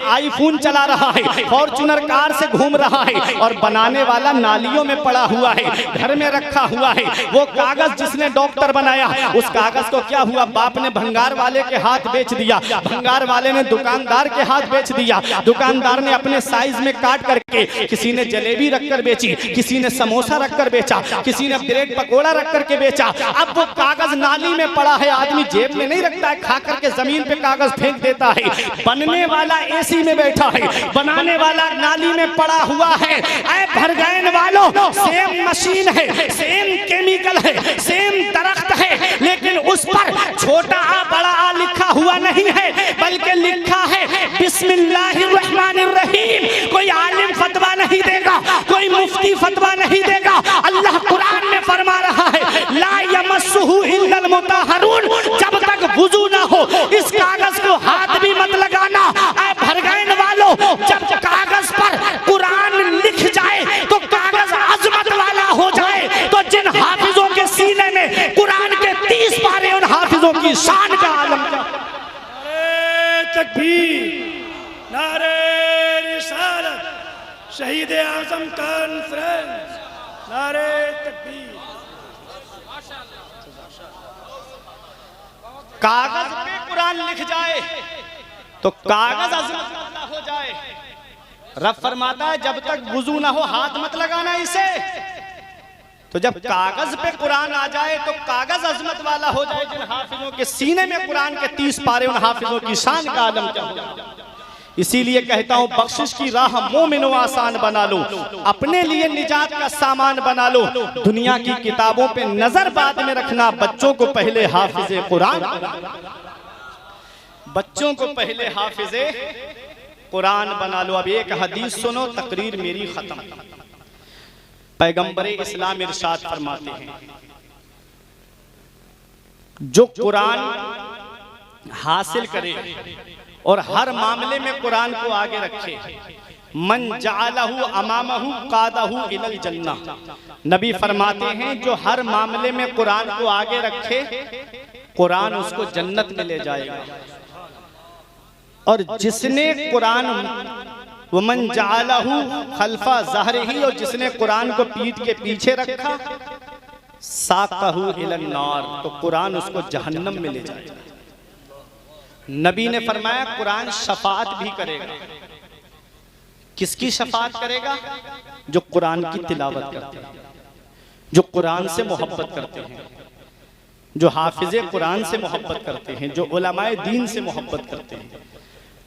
आईफोन चला रहा है, फॉर्च्यूनर कार से घूम रहा है, और बनाने वाला नालियों में पड़ा हुआ है, घर में रखा हुआ है। वो कागज जिसने डॉक्टर बनाया, उस कागज को क्या हुआ, बाप ने भंगार वाले के हाथ बेच दिया, भंगार वाले ने दुकानदार के हाथ बेच दिया, दुकानदार ने अपने साइज में काट करके, किसी ने जलेबी रखकर बेची, किसी ने समोसा रखकर बेचा, किसी ने ब्रेड पकोड़ा रख करके बेचा। अब वो कागज नाली में पड़ा है, आदमी जेब में नहीं रखता है, खा करके जमीन पे कागज फेंक देता है। बनने वाला AC में बैठा है, बनाने वाला नाली में पड़ा हुआ है। ऐ भरगैन वालों, सेम मशीन है, सेम केमिकल है, सेम दरख्त है, लेकिन उस पर छोटा आ बड़ा आ लिखा हुआ नहीं है, बल्कि लिखा है बिस्मिल्लाहिर्रहमानिर्रहीम। कोई आलिम फतवा नहीं देगा, कोई मुफ्ती फतवा नहीं देगा। अल्लाह कुरान में फरमा रहा है ला यमस्सुहु इल्लल मुतहहरून, जब तक वुजू ना हो इस कागज को हाथ भी मत लगाना। ऐ भरगैन वालों, जब कागज पर कुरान लिख जाए तो कागज अजमत वाला हो जाए। तो जिन हाफिजों के सीने में कुरान के 30 पारे, उन हाफिजों की शान का आलम। तकबीर, नारे रिसालत, शहीद आजम कॉन्फ्रेंस, नारे तकबीर। कागज पे कुरान लिख जाए तो कागज अजमत वाला हो जाए। रब फरमाता है जब तक वुजू ना हो हाथ मत लगाना इसे। तो जब कागज पे कुरान आ जाए तो कागज अजमत वाला हो जाए। जिन हाफिजों के सीने में कुरान के 30 पारे, उन हाफिजों की शान का आलम क्या होगा। इसीलिए कहता हूं बख्शिश की राह मोमिनो आसान बना लो, अपने लिए निजात का सामान बना लो। दुनिया की किताबों पे नजर बाद में रखना, बच्चों को पहले हाफिजे कुरान, बच्चों को पहले हाफिजे कुरान बना लो। अब एक हदीस सुनो, तकरीर मेरी खत्म। पैगंबर इस्लाम इरशाद फरमाते हैं जो कुरान हासिल करे और हर मामले में कुरान को आगे रखे, मन जालहु अमामहु कादहु इलल जन्नह। नबी फरमाते हैं जो हर मामले में कुरान को आगे रखे, कुरान उसको जन्नत में ले जाएगा। और जिसने कुरान वमन जालहू खल्फा ज़हरिही, और जिसने कुरान को पीठ के पीछे रखा, साक़हू इलन नार, तो कुरान उसको जहन्नम में ले जाएगा। नबी ने फरमाया कुरान शफाअत भी करेगा। किसकी शफाअत करेगा? जो कुरान की तिलावत करते हैं, जो कुरान से मोहब्बत करते हैं, जो हाफिज़े कुरान से मोहब्बत करते हैं, जो उलमाए दीन से मोहब्बत करते हैं,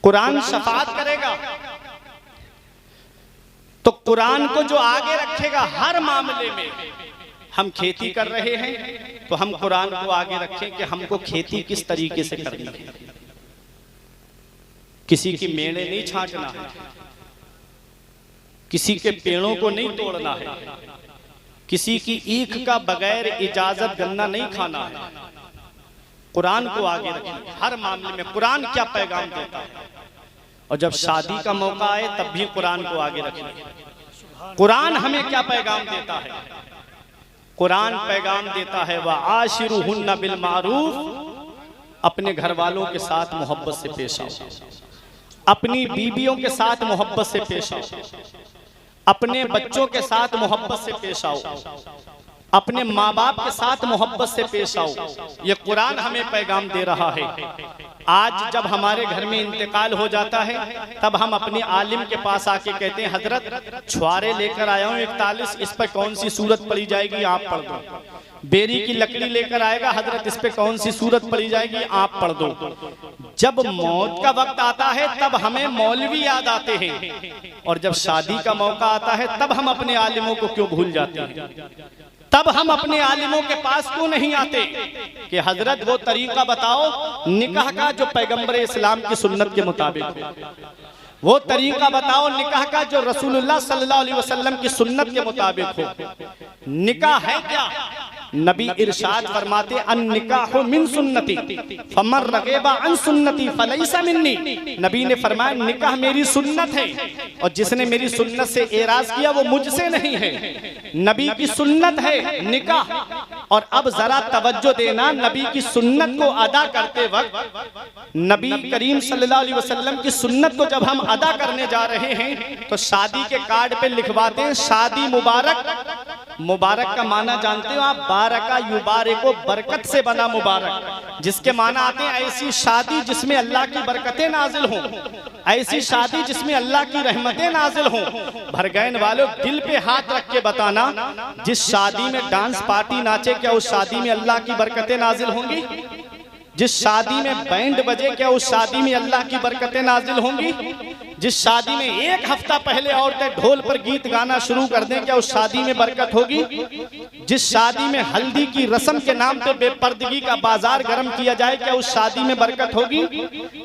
कुरान शफाअत करेगा। तो कुरान को जो आगे रखेगा हर मामले में, हम खेती कर रहे हैं तो हम कुरान को आगे रखें कि हमको खेती किस तरीके से करनी है। किसी की मेड़े नहीं छांटना है, किसी के पेड़ों को नहीं तोड़ना है, किसी की ईख का बगैर इजाजत गन्ना नहीं खाना है। कुरान को आगे रखें हर मामले में। कुरान क्या पैगाम देता है, और जब शादी का मौका आए तब भी कुरान को आगे रखें। कुरान हमें क्या पैगाम देता है? कुरान पैगाम देता है व आशिरुहुन्ना बिल मारूफ, अपने घर वालों के साथ मोहब्बत से पेश आओ, अपनी बीवियों के साथ मोहब्बत से पेश आओ, अपने बच्चों के साथ मोहब्बत से पेश आओ, अपने माँ बाप के साथ मोहब्बत से पेश आओ। ये कुरान हमें पैगाम दे रहा है। आज जब हमारे घर में इंतकाल हो जाता है तब हम अपने आलिम के पास आके कहते हैं हजरत छुआरे लेकर आया हूँ 41, इस पर कौन सी सूरत पड़ी जाएगी आप पढ़ दो। बेरी की लकड़ी लेकर आएगा हजरत, इस पे कौन सी सूरत पड़ी जाएगी आप पढ़ दो। जब मौत का वक्त आता है तब हमें मौलवी याद आते हैं, और जब शादी का मौका आता है तब हम अपने आलिमों को क्यों भूल जाते हैं? तब हम अपने आलिमों के पास क्यों नहीं आते कि हजरत वो तरीका बताओ निकाह का जो पैगंबर इस्लाम की सुन्नत के मुताबिक हो, वो तरीका बताओ निकाह का जो रसूलुल्लाह सल्लल्लाहु अलैहि वसल्लम की सुन्नत के मुताबिक हो। निकाह है क्या? नबी इरशाद फरमाते अन निकाहु मिन सुन्नती फमन रगेबा अन सुन्नती फलैसा मिन्नी। नबी ने फरमाया निकाह मेरी सुन्नत है, और जिसने मेरी सुन्नत से एराज किया वो मुझसे नहीं है। नबी की सुन्नत है निकाह। और अब जरा तवज्जो देना, नबी की सुन्नत को अदा करते वक्त, नबी करीम सल्लल्लाहु अलैहि वसल्लम की सुन्नत को जब हम अदा करने जा रहे हैं तो शादी के कार्ड पे लिखवाते हैं शादी मुबारक। मुबारक का माना जानते हो आप? बारका युबारिको, बरकत से बना मुबारक, जिसके माना आते हैं ऐसी शादी जिसमें अल्लाह की बरकतें नाजिल हों, ऐसी शादी जिसमें अल्लाह की रहमतें नाजिल हों। भरगैन वालों दिल पे हाथ रख के बताना, जिस शादी में डांस पार्टी नाचे क्या उस शादी में अल्लाह की बरकतें नाजिल होंगी? जिस शादी में बैंड बजे क्या उस शादी में अल्लाह की बरकतें नाजिल होंगी? जिस शादी में एक हफ्ता पहले औरतें ढोल पर गीत गाना शुरू कर दें क्या उस शादी में बरकत होगी? जिस शादी में हल्दी की रस्म के नाम पे बेपर्दगी का बाजार गर्म किया जाए क्या उस शादी में बरकत होगी?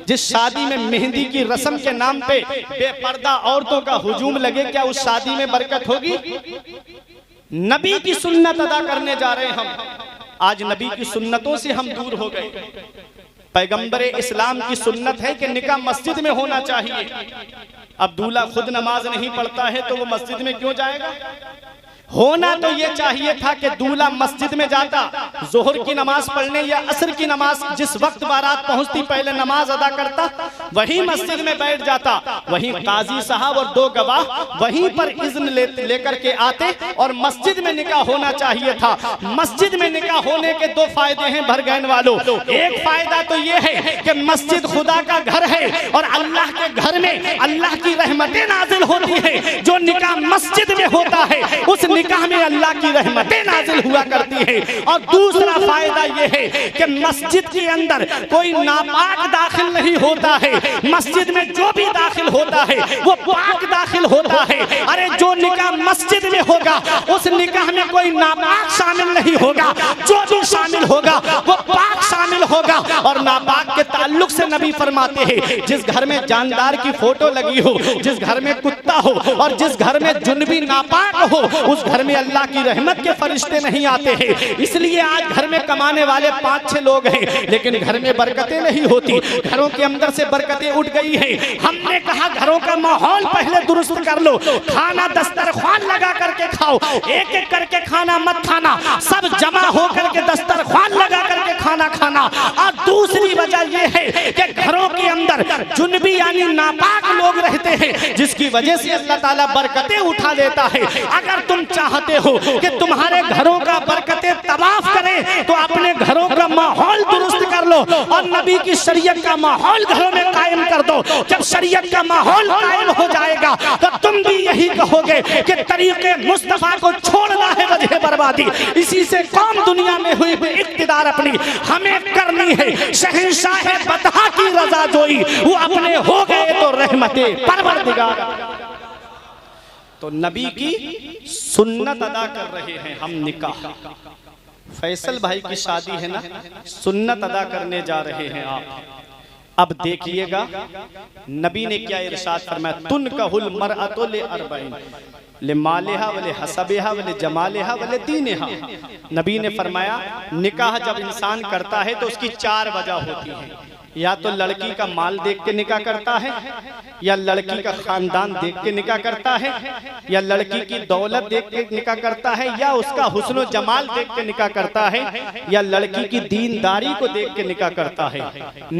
जिस शादी में मेहंदी की रस्म के नाम पे बेपर्दा औरतों का हुजूम लगे क्या उस शादी में बरकत होगी? नबी की सुन्नत अदा करने जा रहे हैं हम। आज नबी की सुन्नतों से हम दूर हो गए। पैगंबर इस्लाम की सुन्नत है कि निकाह मस्जिद में होना चाहिए। अब दूल्हा खुद नमाज नहीं पढ़ता है तो वो मस्जिद में क्यों जाएगा? होना तो ये चाहिए था कि दूल्हा मस्जिद में जाता, जोहर की नमाज पढ़ने या असर की नमाज, जिस वक्त बारात पहुंचती पहले नमाज अदा करता, वहीं मस्जिद में बैठ जाता, वहीं काजी साहब और 2 गवाह वहीं पर इज़्न लेकर के आते और मस्जिद में निकाह होना चाहिए था। मस्जिद में निकाह होने के 2 फायदे हैं भरगैन वालों। एक फायदा तो ये है कि मस्जिद खुदा का घर है और अल्लाह के घर में अल्लाह की रहमतें नाजिल होती है। जो निकाह मस्जिद में होता है उस निकाह में अल्लाह की रहमतें नाजिल हुआ करती है। और दूसरा फायदा यह है कि मस्जिद के अंदर कोई नापाक दाखिल नहीं होता है। मस्जिद में जो भी दाखिल होता है वो पाक दाखिल होता है। अरे जो निकाह मस्जिद में होगा उस निकाह में कोई नापाक शामिल नहीं होगा, जो भी शामिल होगा वो पाक शामिल होगा। और नापाक के ताल्लुक से नबी फरमाते हैं जिस घर में जानदार की फोटो लगी हो, जिस घर में कुत्ता हो और जिस घर में जुनबी नापाक हो उस घर में अल्लाह की रहमत के फरिश्ते नहीं आते हैं। इसलिए आज घर में कमाने वाले 5-6 लोग हैं लेकिन घर में बरकतें नहीं होती, घरों के अंदर से बरकतें उठ गई हैं। हमने कहा घरों का माहौल पहले दुरुस्त कर लो, खाना दस्तरख्वान लगा करके खाओ, एक एक करके खाना मत खाना, सब जमा होकर के दस्तरख्वान लगा करके खाना खाना। और दूसरी वजह यह है कि घरों के अंदर जुनबी यानी नापाक लोग रहते हैं, जिसकी वजह से अल्लाह ताला बरकतें उठा लेता है। अगर तुम चाहते हो कि तुम्हारे घरों का बरकतें तवाफ करें तो अपने घरों का माहौल दुरुस्त कर लो और नबी की शरीयत का माहौल घरों में कायम कर दो। जब शरीयत का माहौल कायम हो जाएगा तो तुम भी यही कहोगे कि तरीके मुस्तफा को छोड़ना है वजह बर्बादी। इसी से कौम दुनिया में हुई इक्तिदार अपनी हमें करनी है। शहंशाह बतहा की रजा जोई, वो अपने हो गए तो रहमते परवरदिगार। तो नबी की सुन्नत अदा कर रहे हैं हम। निकाह फैसल भाई की शादी है ना, सुन्नत अदा करने जा रहे हैं आप। अब देखिएगा नबी ने क्या इरशाद फरमाया, तुन कहल मरअतु ले अरबईन ले मालिहा वले हसबिहा वले जमालिहा वले दीनिहा। नबी ने फरमाया निकाह जब इंसान करता है तो उसकी 4 वजह होती है। या तो लड़की का माल देख के निकाह करता है, या लड़की का खानदान देख के निकाह करता है, या लड़की की दौलत देख के निकाह करता है, या उसका हुस्न जमाल देख के निकाह करता है, या लड़की की दीनदारी को देख के निकाह करता है।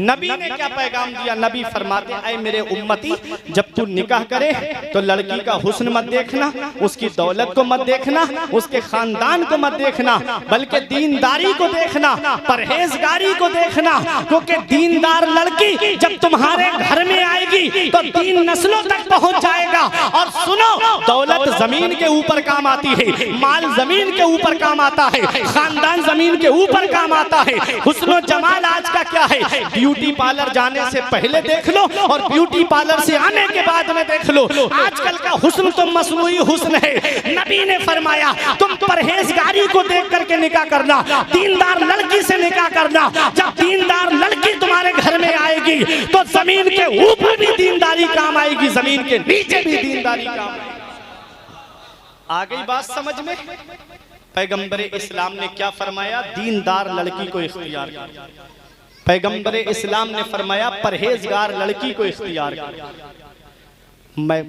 नबी ने क्या पैगाम दिया? नबी फरमाते ऐ मेरे उम्मती, जब तू निकाह करे तो लड़की का हुस्न मत देखना, उसकी दौलत को मत देखना, उसके खानदान को मत देखना, बल्कि दीनदारी को देखना, परहेजगारी को देखना। क्योंकि दीनदार लड़की जब तुम्हारे घर में आएगी तो 3 नस्लों तक पहुंच जाएगा। और सुनो, दौलत जमीन के ऊपर काम आती है, माल जमीन के ऊपर काम आता है, खानदान जमीन के ऊपर काम आता है। हुस्न जमाल आज का क्या है? ब्यूटी पार्लर जाने से पहले देख लो और ब्यूटी पार्लर से आने के बाद में देख लो। आजकल का हुस्न तो मसनूई हुस्न है। नबी ने फरमाया तुम परहेजगारी को देख करके निकाह करना, दीनदार लड़की से निकाह करना। जब दीनदार लड़की तुम्हारे घर में आएगी तो जमीन के ऊपर भी दीनदारी काम आएगी, जमीन के नीचे भी दीनदारी काम आएगी। आ गई बात समझ में? पैगंबर इस्लाम ने क्या फरमाया? दीनदार लड़की को इख्तियार किया। पैगंबर इस्लाम ने फरमाया परहेजगार लड़की को इख्तियार किया।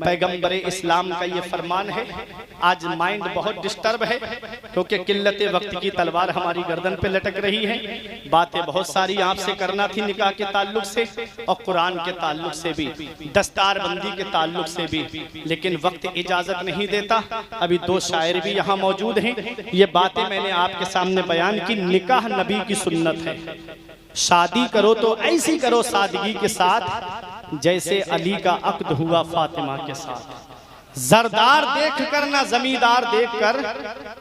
पैगंबर इस्लाम का ये फरमान है। आज माइंड बहुत डिस्टर्ब है क्योंकि किल्लत वक्त की तलवार हमारी गर्दन पे लटक रही है। बातें बहुत सारी आपसे करना थी निकाह के ताल्लुक से और कुरान के ताल्लुक से भी, दस्तारबंदी के ताल्लुक से भी, लेकिन वक्त इजाजत नहीं देता। अभी 2 शायर भी यहाँ मौजूद हैं। ये बातें मैंने आपके सामने बयान की। निकाह नबी की सुन्नत है। शादी करो तो ऐसी करो सादगी के साथ जैसे अली का अक्द हुआ फातिमा के साथ। जरदार देख कर ना जमींदार देख कर,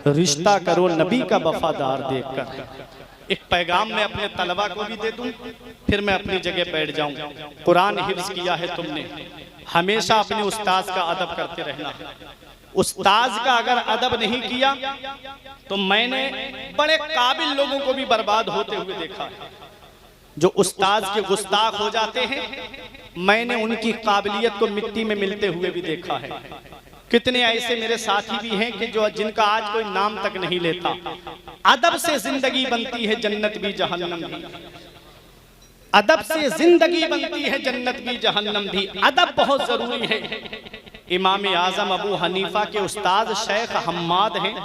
रिश्ता करो नबी का वफादार देख कर। एक पैगाम मैं अपने तलबा को भी दे दूं, फिर मैं अपनी जगह बैठ जाऊं। कुरान हिफ्ज किया है तुमने, हमेशा अपने उस्ताद का अदब करते रहना। उस्ताद का अगर अदब नहीं किया तो मैंने बड़े काबिल लोगों को भी बर्बाद होते हुए देखा है। जो उस्ताद के गुस्ताख हो जाते हैं, मैंने उनकी काबिलियत को मिट्टी में मिलते हुए भी देखा है। कितने ऐसे मेरे साथी भी हैं कि जो जिनका आज कोई नाम तक नहीं लेता। अदब से जिंदगी बनती है, जन्नत भी जहन्नम भी। अदब से जिंदगी बनती है, जन्नत भी जहन्नम भी। अदब बहुत जरूरी है। इमाम आजम अबू हनीफा के उस्ताद शेख हम्माद हैं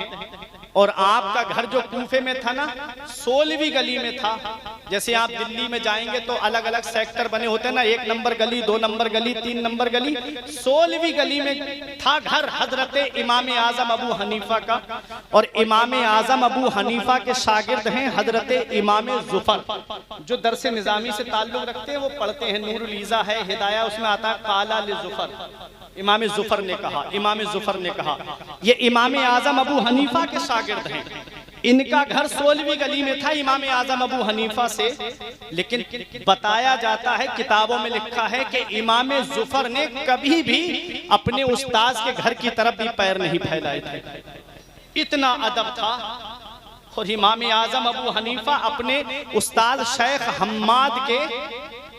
और आपका घर जो कूफे में था ना, 16वीं गली में था। जैसे आप दिल्ली में जाएंगे तो अलग अलग सेक्टर बने होते हैं ना, 1 नंबर गली, 2 नंबर गली, 3 नंबर गली। 16वीं गली में था घर हजरत इमाम आजम अबू हनीफा का। और इमाम आजम अबू हनीफा के शागिर्द हैं हजरत इमाम जुफर, जो दरस निजामी से ताल्लुक रखते हैं। वो पढ़ते हैं, नूरुल ईज़ा है, हिदाया, उसमें आता है काला ले जुफर। इमाम जुफर ने कहा, इमाम जुफर ने कहा, ये इमाम आजम अबू हनीफा के शागिर्द हैं। इनका घर 16वीं गली में था इमाम आजम अबू हनीफा से। लेकिन बताया जाता है, किताबों में लिखा है कि इमाम जुफर ने कभी भी अपने उस्ताद के घर की तरफ भी पैर नहीं फैलाए थे। इतना अदब था। और इमाम आजम अबू हनीफा अपने उस्ताद शेख हम्माद के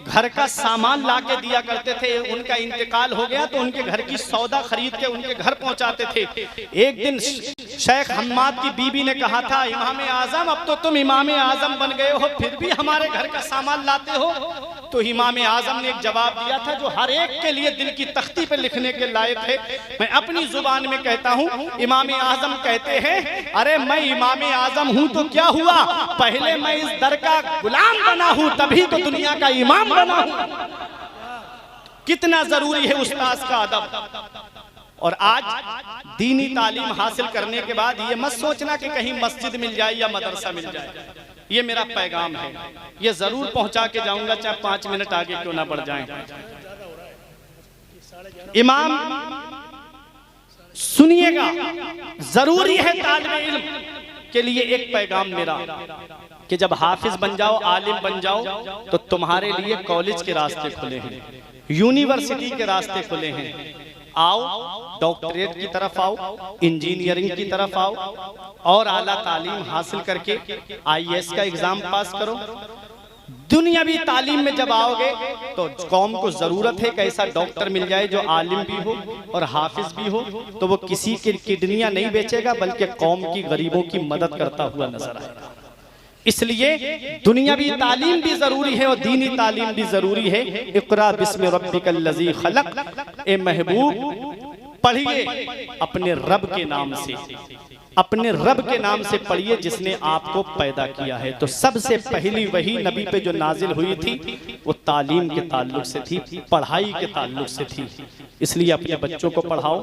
घर का सामान ला के दिया करते थे। उनका इंतकाल हो गया तो उनके घर की सौदा खरीद के उनके घर पहुंचाते थे। एक दिन शेख हम्माद की बीबी ने कहा था, इमाम आजम अब तो तुम इमाम आजम बन गए हो, फिर भी हमारे घर का सामान लाते हो। तो इमाम आजम ने एक जवाब दिया था जो हर एक के लिए दिल की तख्ती पर लिखने के लायक है। मैं अपनी जुबान में कहता हूं, इमाम आजम कहते हैं, अरे मैं इमाम आजम हूं तो क्या हुआ, पहले मैं इस दर का गुलाम बना हूं तभी तो दुनिया का इमाम बना हूं। कितना जरूरी है उस्ताद का अदब। और आज दीनी तालीम हासिल करने के बाद ये मत सोचना कि कहीं मस्जिद मिल जाए या मदरसा मिल जाए। ये मेरा पैगाम है, ये जरूर पहुंचा के जाऊंगा, चाहे 5 मिनट आगे क्यों ना बढ़ जाएं। इमाम सुनिएगा, जरूरी है तालिब इल्म के लिए एक पैगाम मेरा कि जब हाफिज बन जाओ, आलिम बन जाओ, तो तुम्हारे लिए कॉलेज के रास्ते खुले हैं, यूनिवर्सिटी के रास्ते खुले हैं। आओ, डॉक्टरेट की तरफ आओ, इंजीनियरिंग की तरफ आओ और आला तालीम हासिल करके IAS का एग्जाम पास करो। दुनियावी तालीम में जब आओगे तो कौम को जरूरत है कि ऐसा डॉक्टर मिल जाए जो आलिम भी हो और हाफिज भी हो, तो वो किसी की किडनियां नहीं बेचेगा बल्कि कौम की गरीबों की मदद करता हुआ नजर आएगा। इसलिए दुनियावी तालीम भी जरूरी है और दीनी तालीम भी जरूरी है। इक़रा बिस्मि रब्बिकल लज़ी खलक़, ए महबूब पढ़िए अपने रब के नाम से, अपने रब के नाम से पढ़िए जिसने आपको पैदा किया है। तो सबसे पहली वही नबी पे जो नाजिल हुई थी वो तालीम के ताल्लुक से थी, पढ़ाई के ताल्लुक से थी। इसलिए अपने बच्चों को पढ़ाओ,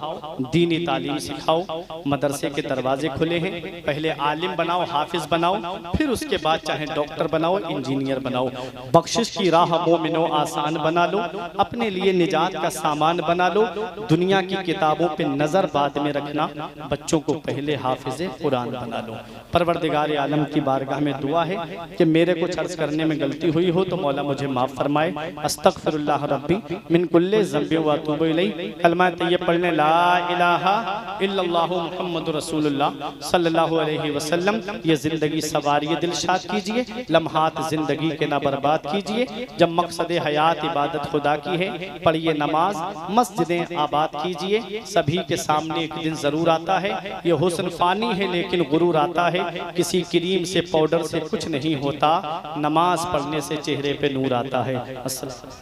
दीनी तालीम सिखाओ। मदरसे के दरवाजे खुले हैं, पहले आलिम बनाओ, हाफिज बनाओ, फिर उसके बाद चाहे डॉक्टर बनाओ, इंजीनियर बनाओ। बख्शिश की राह मोमिनो आसान बना लो, अपने लिए निजात का सामान बना लो। दुनिया की किताबों पे नजर बाद में रखना, बच्चों को पहले हाफिज कुरान बना लो। परवरदिगार आलम की बारगाह में दुआ है कि मेरे कुछ अर्ज करने में गलती हुई हो तो मौला मुझे माफ फरमाए। अस्तगफिरुल्लाह रब्बी मिन कुल्ले ज़ंबि व अतूबु इलैह। कलमा तैयब पढ़ने ला इलाहा इल्लल्लाहु मुहम्मदुर रसूलुल्लाह सल्लल्लाहु अलैहि वसल्लम। ये जिंदगी सवारी दिलशाद कीजिए, लम्हात जिंदगी के ना बर्बाद कीजिए। जब मकसद हयात इबादत खुदा की है, पढ़िए नमाज, मस्जिदें आबाद कीजिए। सभी के सामने एक दिन जरूर आता है, ये हुस्न फानी है लेकिन गुरूर आता है। किसी क्रीम से पाउडर से कुछ नहीं होता, नमाज पढ़ने से चेहरे पे नूर आता है। अस्सलाम।